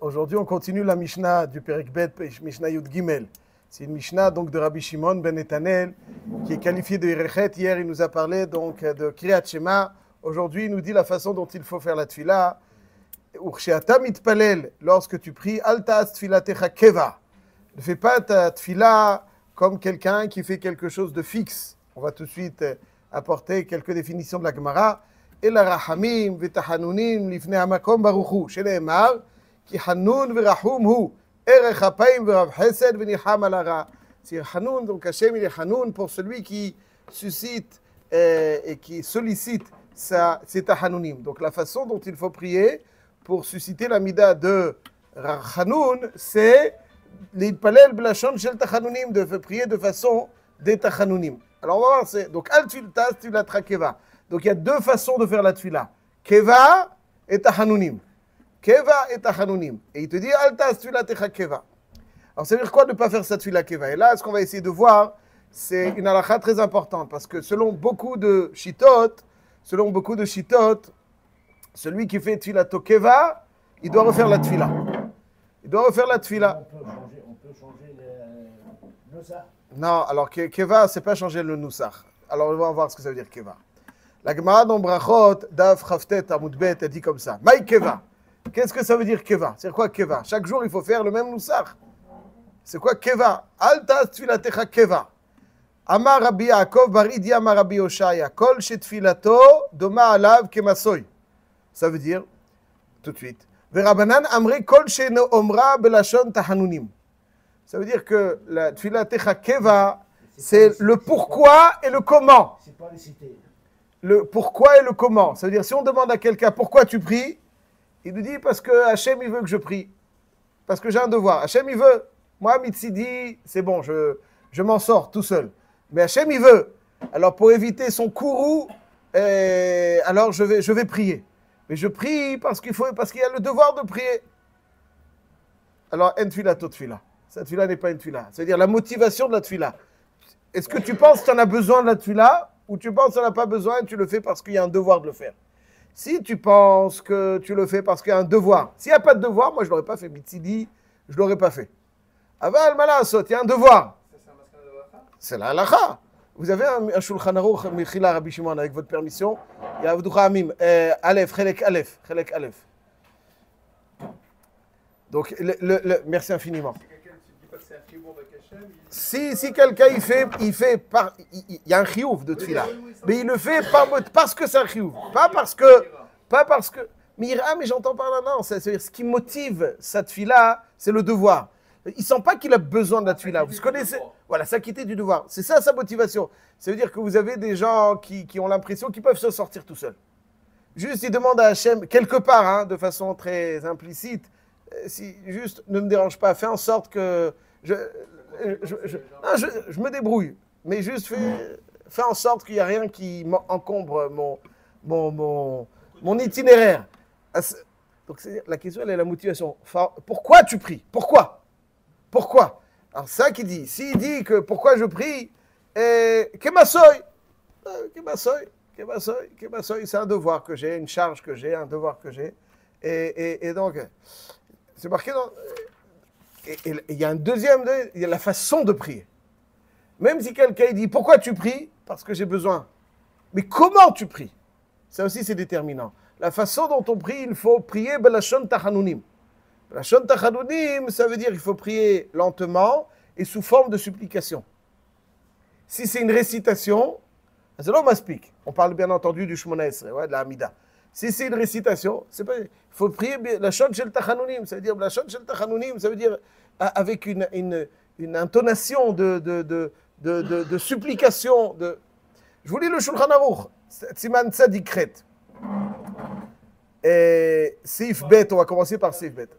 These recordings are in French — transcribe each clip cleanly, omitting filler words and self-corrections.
Aujourd'hui, on continue la Mishnah du Perek Bet, Mishnah Yud Gimel. C'est une Mishnah donc de Rabbi Shimon ben Netanel qui est qualifié de Yerechet. Hier, il nous a parlé donc de Kriyat Shema. Aujourd'hui, il nous dit la façon dont il faut faire la tefila. Ursheata mitpalel, lorsque tu pries, al ta'as tfilatecha keva. Ne fais pas ta tefila comme quelqu'un qui fait quelque chose de fixe. On va tout de suite apporter quelques définitions de la Gemara. Ela rahamim v'tahanunim lifnei hamakom baruchu. Shene'emar ki hanun v'rahum hu. Erech hapayim v'rav chesed v'nicham al hara. C'est Hanoun, donc Hachem il est Hanoun pour celui qui suscite et qui sollicite c'est Tahanounim. Donc la façon dont il faut prier pour susciter la mida de Hanoun, c'est l'Itpalel Blachon Shel Tahanounim, de prier de façon des Tahanounim. Alors on va voir, c'est donc Al Tfiltas Tfilatra Keva. Donc il y a deux façons de faire la Tfila. Keva et Tahanounim. Keva et Tahanounim. Et il te dit Al Tas Tfilatecha Keva. Alors ça veut dire quoi de ne pas faire cette Tfila Keva? Et là, ce qu'on va essayer de voir, c'est une halakha très importante. Parce que selon beaucoup de shitot, celui qui fait Tfilato Keva, il doit refaire la Tfila. Il doit refaire la Tfila. On peut changer le Nusach. Non, alors Keva, c'est pas changer le Nusach. Alors on va voir ce que ça veut dire Keva. La Gemara dans Brachot, Daf Chaftet Amudbet, elle dit comme ça. Maï Keva. Qu'est-ce que ça veut dire Keva? C'est quoi Keva? Chaque jour, il faut faire le même Nusach. C'est quoi Keva? Alta Tfilatecha Keva. Amar Rabbi Yaakov Baridi Amar Rabbi Oshaya. Kol Shetfilato Doma Alav Kemasoy. Ça veut dire, tout de suite, Verabanan Amri Kol Sheno Omra Belashon Tahanunim. Ça veut dire que la Tfilatecha Keva, c'est le pourquoi et le comment. C'est pas les cités. Le pourquoi et le comment. Ça veut dire, si on demande à quelqu'un pourquoi tu pries, il nous dit parce que Hachem il veut que je prie. Parce que j'ai un devoir. Hachem il veut. Moi, Mitzidi, c'est bon, je m'en sors tout seul. Mais Hachem il veut. Alors pour éviter son courroux, alors je vais prier. Mais je prie parce qu'il y a le devoir de prier. Alors, en tfila tot tfila. Cette tfila n'est pas une tfila. C'est-à-dire la motivation de la tfila. Est-ce que tu penses que tu en as besoin de la tfila ou tu penses que tu n'en as pas besoin et tu le fais parce qu'il y a un devoir de le faire? Si tu penses que tu le fais parce qu'il y a un devoir, s'il n'y a pas de devoir, moi je ne l'aurais pas fait. Mitzidi, je ne l'aurais pas fait. Aval malasot, il y a un devoir. C'est la halakha. Vous avez un Shulchan Aruch, Mechila Rabbi Shimon, avec votre permission. Il y a Avducha Amim, Aleph, Chelek Aleph. Donc, merci infiniment. Si quelqu'un il y a un chiyuv de tfila, mais il le fait parce que c'est un chiyuv, pas parce que. Mais j'entends par là, non, c'est-à-dire ce qui motive sa tfila, c'est le devoir. Il sent pas qu'il a besoin de la tfila. Vous connaissez, voilà, s'acquitter du devoir. C'est ça sa motivation. Ça veut dire que vous avez des gens qui ont l'impression qu'ils peuvent se sortir tout seuls. Juste, ils demandent à Hachem, quelque part, de façon très implicite, juste ne me dérange pas, fais en sorte que je me débrouille, mais juste fais en sorte qu'il n'y a rien qui encombre mon itinéraire. Donc la question, elle est la motivation. Pourquoi tu pries? Pourquoi? Alors ça qu'il dit. S'il dit que pourquoi je prie, Kemasoy, c'est un devoir que j'ai, une charge que j'ai, un devoir que j'ai. Et donc, c'est marqué dans... Et il y a un deuxième, il y a la façon de prier. Même si quelqu'un dit, pourquoi tu pries? Parce que j'ai besoin. Mais comment tu pries? Ça aussi, c'est déterminant. La façon dont on prie, il faut prier Belashon Tahanounim. Belashon Tahanounim, ça veut dire qu'il faut prier lentement et sous forme de supplication. Si c'est une récitation, c'est là où on m'explique. On parle bien entendu du Shmona Esrei, de la Hamida. Si c'est une récitation, il faut prier la Shon Shel Tahanounim. Ça veut dire la Shon Shel Tahanounim, ça veut dire avec une intonation de supplication. Je vous lis le Shulchan Aruch, Siman Tzadikret. Et Seif Bet, on va commencer par Seif Bet.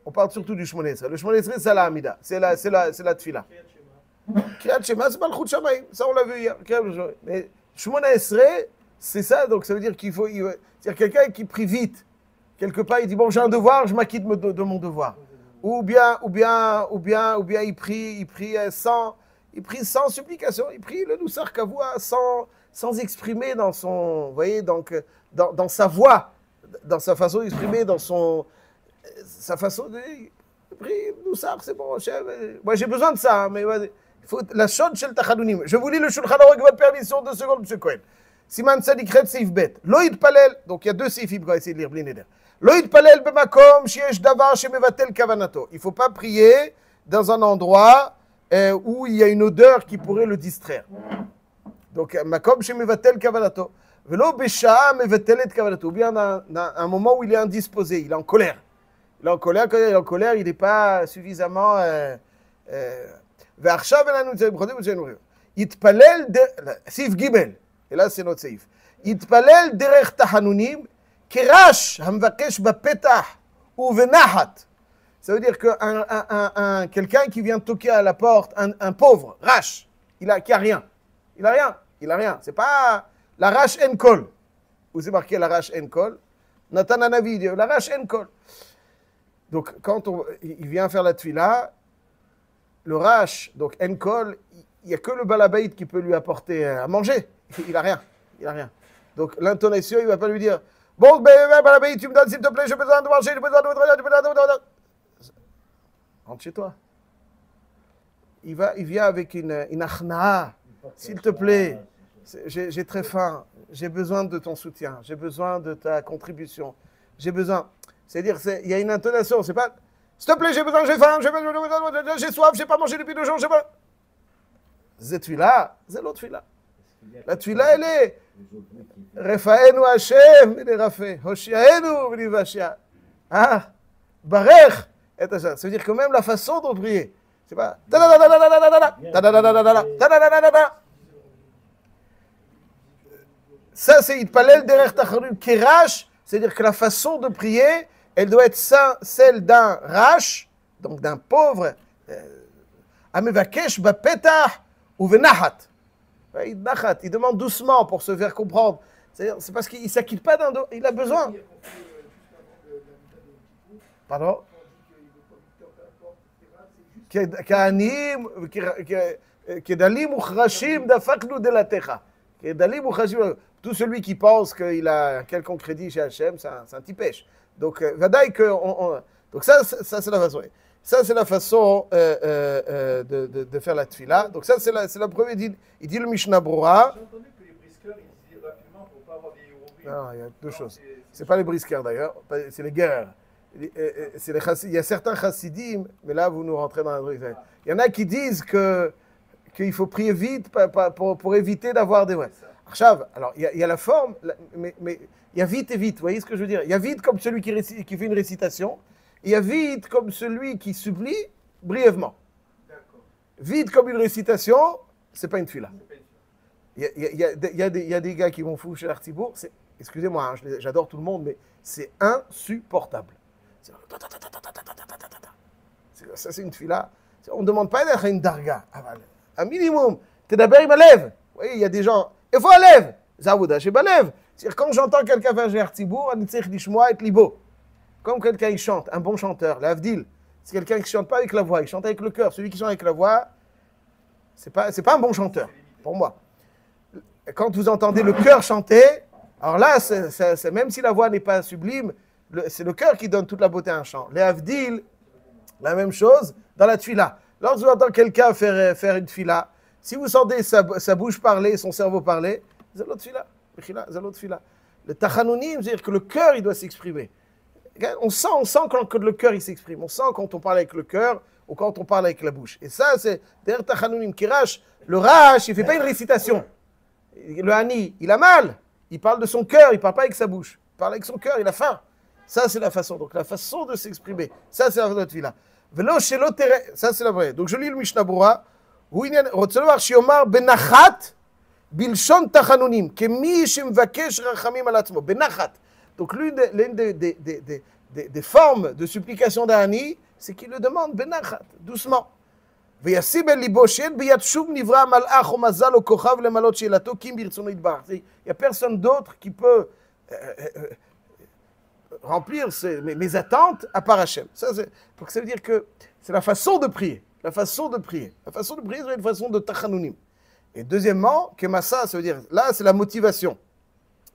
On parle surtout du Shmona Esrei. Le Shmona Esrei, c'est la Hamida, c'est la Tfila. Kriyat Shema, c'est Malchut Shamayim. Ça, on l'a vu hier. Mais Shmona Esrei, c'est ça, donc ça veut dire qu'il faut... C'est-à-dire quelqu'un qui prie vite. Quelque part, il dit, bon, j'ai un devoir, je m'acquitte de mon devoir. Ou bien il prie sans supplication. Il prie le Nusach Kavua sans exprimer dans son... Vous voyez, donc, dans sa voix, dans sa façon d'exprimer, dans son... sa façon de prier, nous ça, c'est bon, moi j'ai besoin de ça, mais il faut la shod shel tachanounim. Je vous lis le Shulchan Aruch avec votre permission, 2 secondes, M. Cohen. Siman Tzadik Red Seif Bet. Lo yitpalel, donc il y a 2 seifim qu'on va essayer de lire, bli neder. Lo yitpalel b'makom sheyesh davar shemevatel kavanato. Il ne faut pas prier dans un endroit où il y a une odeur qui pourrait le distraire. Donc, makom shemevatel kavanato. Velo besha'a mevetelet kavanato. Ou bien dans un moment où il est indisposé, il est en colère. Il est en colère, quand il est en colère, il n'est pas suffisamment... ועכשיו אלינו נמצאים בחודים ושאינו יתפלל, סעיף ג' et là c'est notre סעיף, יתפלל דרך תחנונים כרש המבקש בפתח ובנחת. Ça veut dire que quelqu'un qui vient toquer à la porte, un pauvre, rache, qui a rien. Il a rien. C'est pas la rache en kol. Où c'est marqué la rache en kol? Nathan Hanavi dit la rache en kol. Donc quand il vient faire la tfila, le rache, donc en kol, il n'y a que le balabait qui peut lui apporter à manger. Il a rien. Donc l'intonation, il ne va pas lui dire bon, balabait, tu me donnes s'il te plaît, j'ai besoin de manger, j'ai besoin de... Rentre chez toi. Il vient avec une achnaa. S'il te plaît, j'ai très faim, j'ai besoin de ton soutien, j'ai besoin de ta contribution, j'ai besoin. C'est-à-dire, il y a une intonation, c'est pas s'il te plaît, j'ai besoin, j'ai faim, j'ai soif, j'ai pas mangé depuis 2 jours, j'ai pas. Cette tuila, c'est l'autre tuila. La tuila, elle est Refaenu Hashem, il est rafé. Hoshiaenu, il vachia. Ah, Barech. Ça veut dire que même la façon de prier, c'est pas ça, c'est Itpalel derech tachanounim kerash, c'est-à-dire que la façon de prier, elle doit être celle d'un rash, donc d'un pauvre, amevakesh bapetah ou venahat. Il demande doucement pour se faire comprendre. C'est parce qu'il ne s'acquitte pas d'un dos, il a besoin. Pardon? Tout celui qui pense qu'il a un quelconque crédit chez Hachem, c'est un petit pêche. Donc, donc ça c'est la façon. Ça, c'est la façon de faire la tfila. Donc ça, c'est la première. Il dit le Mishnah Brura. J'ai entendu que les brisqueurs, ils disaient rapidement pour ne pas avoir des héroïnes. Non, il y a 2 choses. C'est pas les brisqueurs d'ailleurs, c'est les guerreurs. Il y a certains chassidim, mais là vous nous rentrez dans la truc. Il y en a qui disent qu'il faut prier vite pour éviter d'avoir des... Ouais. Alors il y a la forme, mais il y a vite et vite, vous voyez ce que je veux dire? Il y a vite comme celui qui fait une récitation, et il y a vite comme celui qui supplie brièvement. Vite comme une récitation, c'est pas une tfila. Il y a des gars qui vont fou chez l'Artibourg, excusez-moi, hein, j'adore tout le monde, mais c'est insupportable. Ça, c'est une tfila. On ne demande pas d'être une darga. Un minimum. Tu es d'abord, il m'élève. Vous voyez, il y a des gens. Il faut lève. Zavouda, je m'élève. C'est-à-dire, quand j'entends quelqu'un faire Gértibourg, on dit Lishmoa et Libo. Comme quelqu'un qui chante, un bon chanteur, l'Avdil. C'est quelqu'un qui ne chante pas avec la voix, il chante avec le cœur. Celui qui chante avec la voix, c'est pas un bon chanteur, pour moi. Quand vous entendez le cœur chanter, alors là, même si la voix n'est pas sublime, c'est le cœur qui donne toute la beauté à un chant. Les Avdil, la même chose dans la tfila. Lorsque vous entendez quelqu'un faire une tfila, si vous sentez sa bouche parler, son cerveau parler, c'est l'autre tfila. Le tachanounim, c'est-à-dire que le cœur, il doit s'exprimer. On sent quand le cœur, il s'exprime. On sent quand on parle avec le cœur ou quand on parle avec la bouche. Et ça, c'est derrière tachanounim kirash. Le rash, il ne fait pas une récitation. Le hani, il a mal. Il parle de son cœur, il ne parle pas avec sa bouche. Il parle avec son cœur, il a faim. Ça, c'est la façon. Donc, la façon de s'exprimer. Ça, c'est la tfila. Ça, c'est la vraie. Donc, je lis le Mishnah Brura. רוצה שיאמר בנחת בלשון תחנונים, כמי שמבקש רחמים על עצמו, בנחת. Donc, l'une des formes de supplication d'Ani, c'est qu'il le demande benachat, doucement. וישים אל ליבו שאין ביד שום נברא מלאך או מזל או כוכב למלות שאלתו כי אם ברצונו יתברך. Il n'y a personne d'autre qui peut remplir mes attentes à part Hachem. Donc ça veut dire que c'est la façon de prier. La façon de prier, c'est une façon de tachanounim. Et deuxièmement, kemassa, ça veut dire, là, c'est la motivation.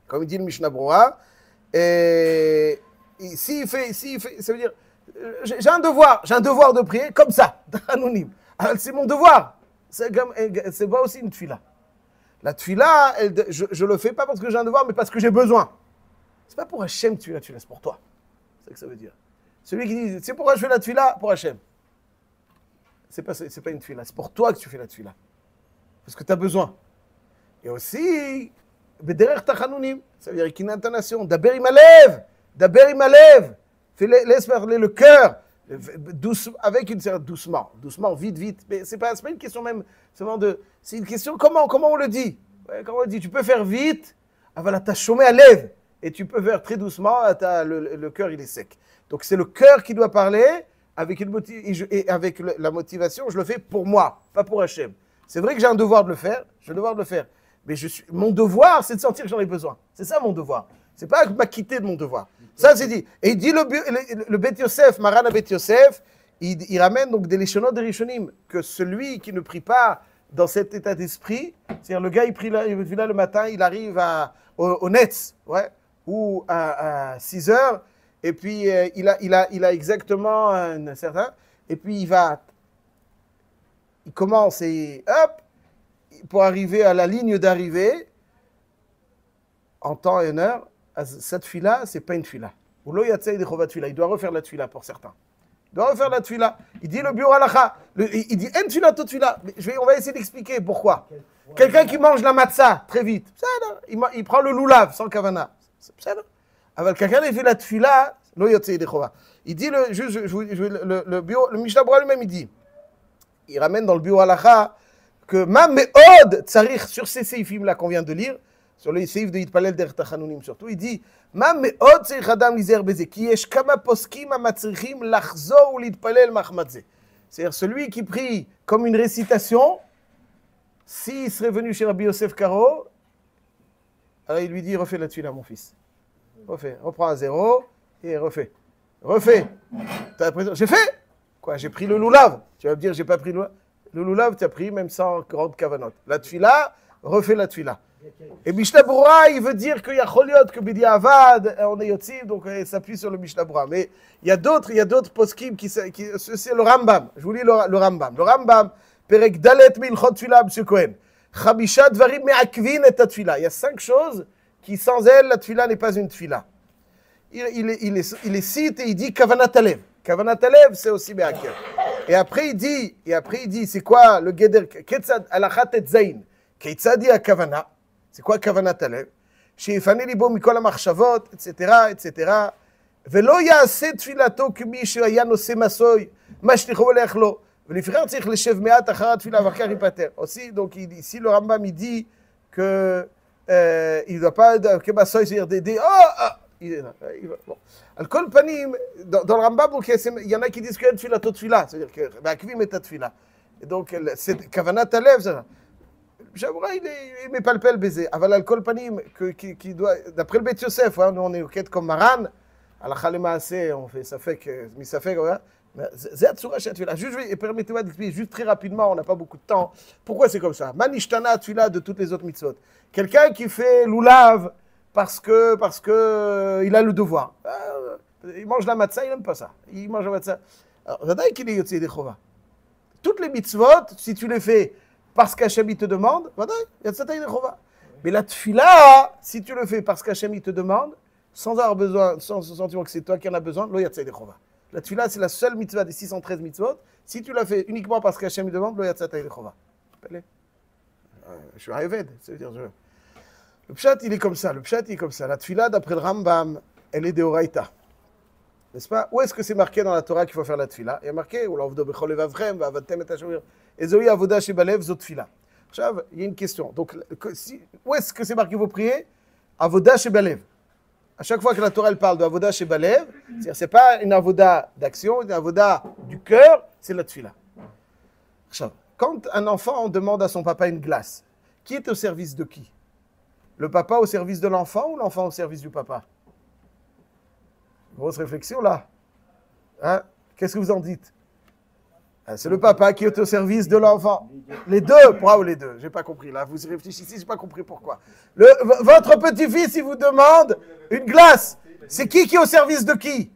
Comme il dit le Mishnah Brura, et s'il fait, ça veut dire, J'ai un devoir de prier comme ça, anonyme. C'est mon devoir. C'est pas aussi une tfila. La tfila, je le fais pas parce que j'ai un devoir, mais parce que j'ai besoin. C'est pas pour Hachem que tu fais la tfila, c'est pour toi. C'est ça que ça veut dire. Celui qui dit, c'est pourquoi je fais la tfila, pour Hachem. C'est pas une tfila, c'est pour toi que tu fais la tfila. Parce que tu as besoin. Et aussi, Bederech Tachanounim, ça veut dire qu'il y a une intonation. Daber imalev, laisse parler le cœur, avec une certaine doucement, vite. Mais c'est pas une question même, c'est une question comment on le dit. Ouais, comment on le dit. Tu peux faire vite, avala ta chômé à lève, et tu peux faire très doucement, le cœur il est sec. Donc c'est le cœur qui doit parler, avec la motivation, je le fais pour moi, pas pour Hachem. C'est vrai que j'ai un devoir de le faire, mais mon devoir, c'est de sentir que j'en ai besoin. C'est ça mon devoir. C'est pas m'acquitter de mon devoir. Ça, c'est dit. Et il dit le Bet Yosef, Maran Bet Yosef, il ramène donc des Leshonot de Rishonim, que celui qui ne prie pas dans cet état d'esprit, c'est-à-dire le gars, il prie là le matin, il arrive au Netz, ouais, ou à 6 heures, et puis il a exactement un certain, et puis il commence et hop, pour arriver à la ligne d'arrivée, en temps et en heure, cette fila, c'est pas une fila. Il doit refaire la tfila pour certains. Il doit refaire la tfila. Il dit le biur halacha. Il dit en tfila, toute tfila. On va essayer d'expliquer pourquoi. Quelqu'un qui mange la matzah très vite, il prend le loulav sans kavana. Avec quelqu'un qui fait la tfila, il dit le Mishnah Berurah lui-même, il dit, il ramène dans le biur halacha que ma meod tsarich sur ces seifim là qu'on vient de lire. Sur les seifs de Yitpalel der Tachanounim surtout, il dit Ma me'od tzarich adam lizer beze, ki yesh kama poskim amatzrichim lachzor ou litpalel machmat ze. C'est-à-dire celui qui prie comme une récitation, s'il serait venu chez Rabbi Yosef Karo, alors il lui dit refais la tfila mon fils. Reprends à zéro et refais. T'as l'impression, j'ai fait quoi? J'ai pris le loulav. Tu vas me dire j'ai pas pris le loulav, tu as pris même sans grande kavanot. La tfila, refais la tfila. Et Mishnah Berurah, il veut dire qu'il y a choliot, que Bidi Avad, on est yotzim, donc il s'appuie sur le Mishnah Berurah. Mais il y a d'autres poskim c'est le Rambam. Je vous lis le Rambam. Le Rambam, Perek Dalet Milchot Tfila, M. Cohen. Chabisha Dvarim Me'akvin et Tfila. Il y a 5 choses qui, sans elles, la Tfila n'est pas une Tfila. Il les cite et il dit Kavanat Alev. Kavanat Alev, c'est aussi Me'akev. Et après il dit, c'est quoi le Geder Ketzad Alachat et Zain. Ketzadi a Kavana. C'est quoi Kavanat Alev? שיפנה ליבו מכל המחשבות, etc. ולא יעשה תפילתו כמי שהיה נושא מסוי, מה שליחו הולך לו. ולפיכך צריך לשב מעט אחר התפילה ואחר כך ייפטר. Aussi, donc ici le Rambam il dit que il ne doit pas que מסוי c'est-à-dire des bon. Al kol panim dans le Rambam il y en a qui disent que tfilato tfila, c'est-à-dire que ma'akvim et tfila. Et donc c'est Kavanat Alev ça. J'avoue, il met pas le baiser. Aval al kol panim, qui doit, d'après le Bet Yosef, hein, nous on est au quête comme Maran, à la Khalemaase, on fait ça fait que, mais ça fait que, c'est Atsura Shatfila. Juste, permettez-moi d'expliquer juste très rapidement, on n'a pas beaucoup de temps. Pourquoi c'est comme ça? Manishtana Atfila de toutes les autres mitzvot. Quelqu'un qui fait l'oulav parce que il a le devoir. Il mange la matzah, il n'aime pas ça. Il mange la matzah. Alors, Zadaï qu'il est yotzei des chova. Toutes les mitzvot, si tu les fais parce qu'Hachem te demande, mais la tfila, si tu le fais parce qu'Hachem te demande, sans avoir besoin, sans ce sentiment que c'est toi qui en as besoin, lo yatzai dechova. La tfila, c'est la seule mitzvah des 613 mitzvot. Si tu la fais uniquement parce qu'Hachem te demande, lo yatzai dechova. Je suis Ayved, ça veut dire le pshat, il est comme ça. La tfila, d'après le Rambam, elle est de Oraïta. N'est-ce pas? Où est-ce que c'est marqué dans la Torah qu'il faut faire la tfila? Il y a marqué, il y a une question. Donc, où est-ce que c'est marqué qu'il faut prier? Avoda shebalev. À chaque fois que la Torah elle parle de avoda shebalev, c'est pas une avoda d'action, une avoda du cœur, c'est la tfila. Quand un enfant demande à son papa une glace, qui est au service de qui? Le papa au service de l'enfant ou l'enfant au service du papa? Grosse réflexion là. Hein? Qu'est-ce que vous en dites? C'est le papa qui est au service de l'enfant. Les deux, bravo les deux. J'ai pas compris là. Vous réfléchissez, j'ai pas compris pourquoi. Votre petit-fils, il vous demande une glace. C'est qui est au service de qui?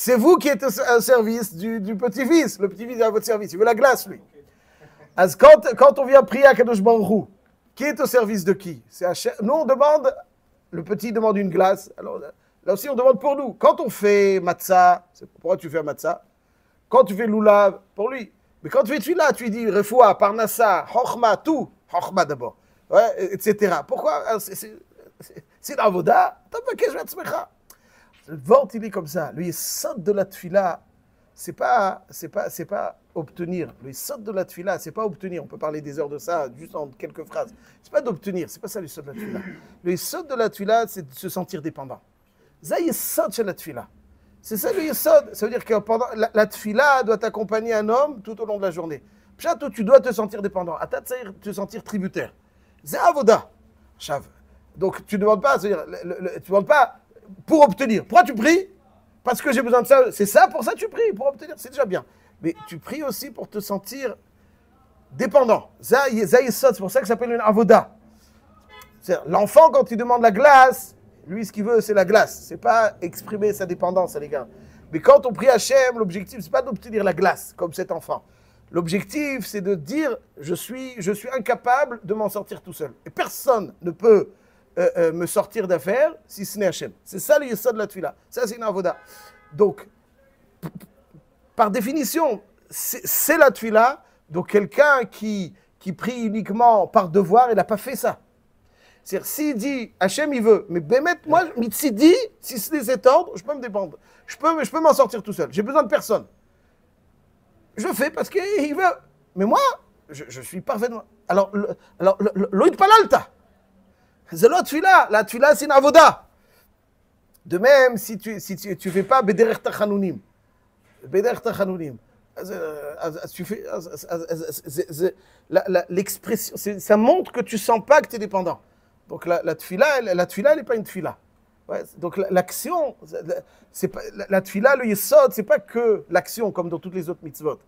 c'est vous qui êtes au service du petit-fils. Le petit-fils est à votre service. Il veut la glace, lui. Quand on vient prier à Kadosh Baruch Hu, qui est au service de qui? Nous, on demande, le petit demande une glace. Alors, là aussi, on demande pour nous. Quand on fait matzah, pourquoi tu fais matzah? Quand tu fais lulav, pour lui. Mais quand tu fais celui-là, tu lui dis refoua, parnassa, chokhma, tout. Chokhma d'abord. Ouais, etc. Pourquoi? C'est l'avoda. T'as pas qu'à jouer à le vort, il est comme ça. Le yesod de la tfila, c'est pas obtenir. Le yesod de la tfila, c'est pas obtenir. On peut parler des heures de ça, juste en quelques phrases. C'est pas d'obtenir, c'est pas ça le yesod de la tfila. Le yesod de la tfila, c'est de se sentir dépendant. Ça yesod chez la tfila. C'est ça le yesod. Ça veut dire que pendant la tfila doit accompagner un homme tout au long de la journée. Pshat, tu dois te sentir dépendant. Atat, te sentir tributaire. C'est avoda. Chav. Donc tu ne demandes pas, c'est-à-dire, tu demandes pas pour obtenir. Pourquoi tu pries? Parce que j'ai besoin de ça. C'est ça, pour ça tu pries, pour obtenir. C'est déjà bien. Mais tu pries aussi pour te sentir dépendant. Ça, c'est pour ça que ça s'appelle une avoda. L'enfant, quand il demande la glace, lui, ce qu'il veut, c'est la glace. C'est pas exprimer sa dépendance, les gars. Mais quand on prie Hachem, l'objectif, c'est pas d'obtenir la glace, comme cet enfant. L'objectif, c'est de dire, je suis incapable de m'en sortir tout seul. Et personne ne peut me sortir d'affaire si ce n'est Hachem. C'est ça le yesod de la tefila. Ça, c'est une avoda. Donc, par définition, c'est la tefila. Donc, quelqu'un qui prie uniquement par devoir, il n'a pas fait ça. C'est-à-dire, s'il dit, Hachem, il veut, mais Bémet, moi, Mitzidi, si c'est cet ordre, je peux me dépendre. Je peux m'en sortir tout seul. J'ai besoin de personne. Je fais parce qu'il veut. Mais moi, je suis parfaitement. Alors, l'oïd palalta. C'est l'autre tefila. La tefila, c'est une avoda. De même, si tu ne fais pas Bederech Tachanounim. Bederech Tachanounim. Tu fais. L'expression, ça montre que tu ne sens pas que tu es dépendant. Donc, la tefila, elle n'est pas une tefila. Ouais, donc, l'action, la tefila, le yesod, ce n'est pas que l'action, comme dans toutes les autres mitzvot.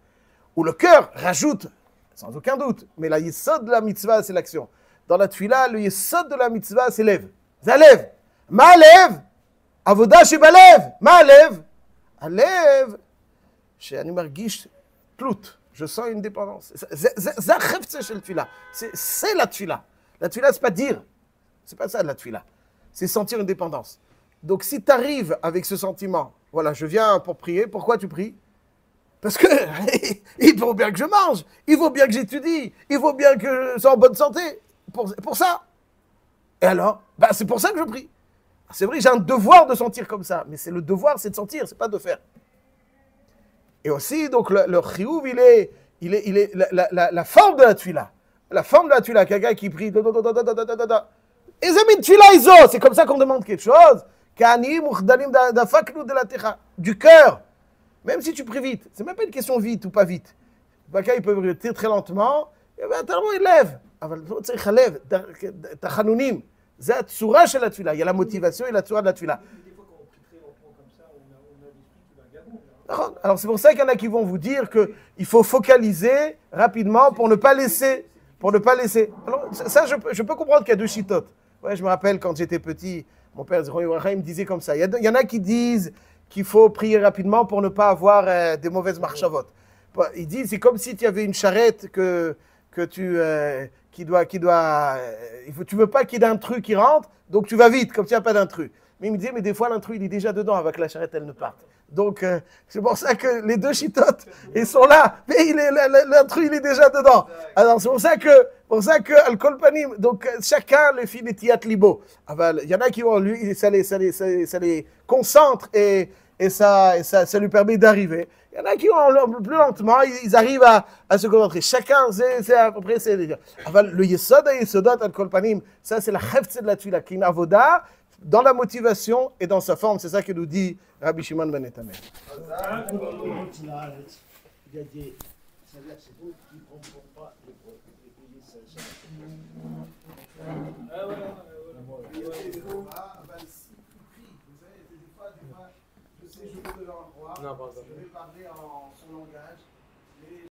Où le cœur rajoute, sans aucun doute, mais la yesod de la mitzvah, c'est l'action. Dans la tefila, le yesod de la mitzvah, c'est lève. Ça lève. Ma lève. Avoda sheba lève. Ma lève. Lève. Chez Animargish, tlout. Je sens une dépendance. C'est la tefila. La tefila, c'est pas dire. C'est pas ça la tefila. C'est sentir une dépendance. Donc si tu arrives avec ce sentiment, voilà, je viens pour prier, pourquoi tu pries? Parce que il faut bien que je mange, il faut bien que j'étudie, il faut bien que je sois en bonne santé. Pour ça. Et alors, c'est pour ça que je prie. C'est vrai, j'ai un devoir de sentir comme ça, mais c'est le devoir, c'est de sentir, c'est pas de faire. Et aussi, donc, le chiyuv, il est la forme de la tefila. La forme de la tefila, quelqu'un qui prie, c'est comme ça qu'on demande quelque chose, du cœur. Même si tu pries vite, c'est même pas une question vite ou pas vite. Quelqu'un, il peut prier très très lentement, et il lève. Il y a la motivation et la tsura de la tefila. Alors c'est pour ça qu'il y en a qui vont vous dire qu'il faut focaliser rapidement pour ne pas laisser. Alors ça, je peux comprendre qu'il y a deux chitotes. Ouais, je me rappelle quand j'étais petit, mon père il me disait comme ça. Il y en a qui disent qu'il faut prier rapidement pour ne pas avoir des mauvaises marchavot. Il dit c'est comme si tu avais une charrette tu veux pas qu'il y ait d'intrus qui rentre, donc tu vas vite comme s'il n'y a pas d'intrus. Mais il me disait mais des fois l'intrus il est déjà dedans avant que la charrette elle ne parte. Donc c'est pour ça que les deux chitotes ils sont là, mais l'intrus il est déjà dedans. Alors c'est pour ça que Al-Kol Panim, donc chacun les filles des Tiat Libo. Il y en a qui vont lui ça les concentre et ça lui permet d'arriver. Il y en a qui vont plus lentement, ils arrivent à se concentrer. Chacun, c'est à peu près, le yesod et yesodot Al-Kol Panim, ça c'est la chefze de la tefila, qui est une avoda dans la motivation et dans sa forme. C'est ça que nous dit Rabbi Shimon ben Etamel. Il y a des. C'est-à-dire c'est vous qui ne comprend pas les Je vais parler en son langage.